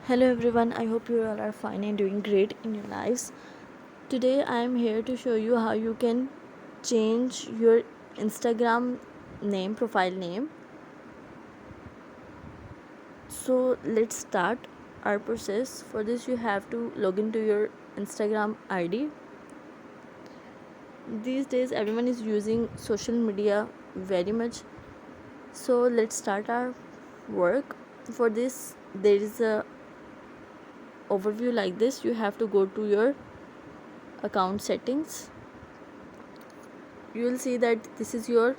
Hello everyone, I hope you all are fine and doing great in your lives. Today I am here to show you how you can change your Instagram name, profile name. So let's start our process. For this you have to log into your Instagram ID. These days everyone is using social media very much. So let's start our work. For this there is a overview like this. You have to go to your account settings. You will see that this is your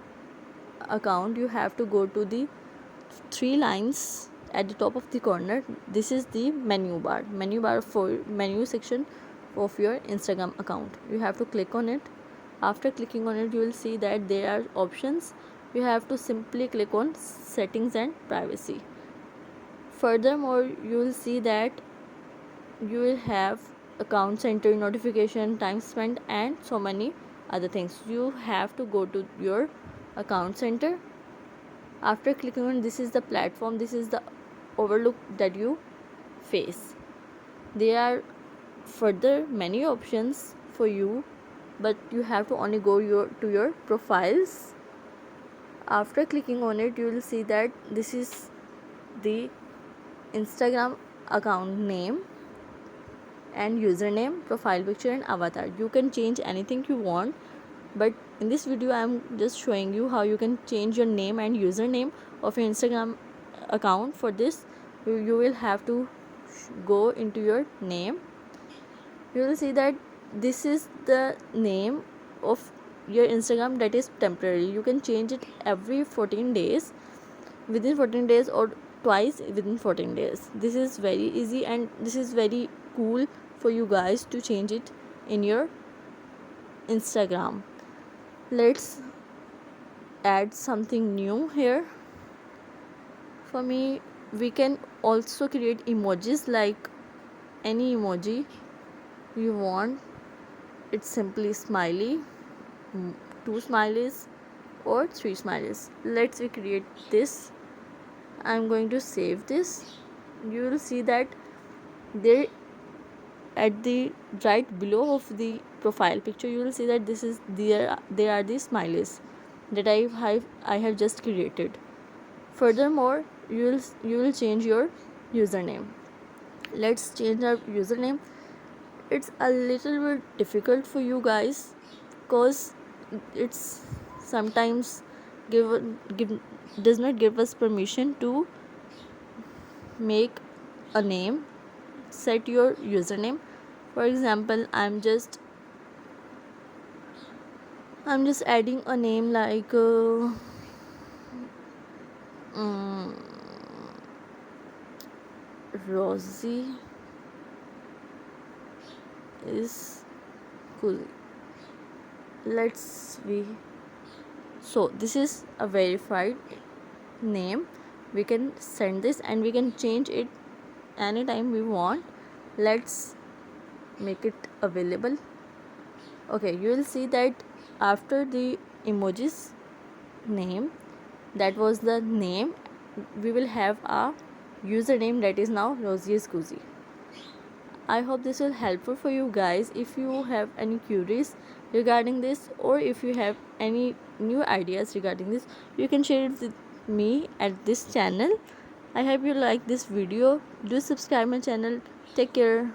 account. You have to go to the three lines at the top of the corner. This is the menu bar for menu section of your Instagram account. You have to click on it. After clicking on it, you will see that there are options. You have to simply click on settings and privacy. Furthermore, you will see that you will have account center, notification, time spent, and so many other things. You have to go to your account center. After clicking on this is the platform, this is the overlook that you face. There are further many options for you, but you have to only go to your profiles. After clicking on it, you will see that this is the Instagram account name and username, profile picture, and avatar. You can change anything you want, but in this video I am just showing you how you can change your name and username of your Instagram account. For this you will have to go into your name. You will see that this is the name of your Instagram that is temporary. You can change it every 14 days, within 14 days, or twice within 14 days. This is very easy and this is very cool for you guys to change it in your Instagram. Let's add something new here. For me, we can also create emojis, like any emoji you want. It's simply smiley, 2 smileys or 3 smileys. Let's create this. I'm going to save this. You will see that there at the right below of the profile picture, you will see that this is there are the smileys that I have just created. Furthermore, you will change your username. Let's change our username. It's a little bit difficult for you guys because it's sometimes give does not give us permission to make a name. Set your username. For example, I'm just adding a name like Rosie is cool. So this is a verified name. We can send this and we can change it anytime we want. Let's make it available. Okay, you will see that after the emojis name, that was the name, we will have a username that is now Rosie is Cozy. I hope this will helpful for you guys. If you have any queries regarding this, or if you have any new ideas regarding this, you can share it with me at this channel. I hope you like this video. Do subscribe my channel. Take care.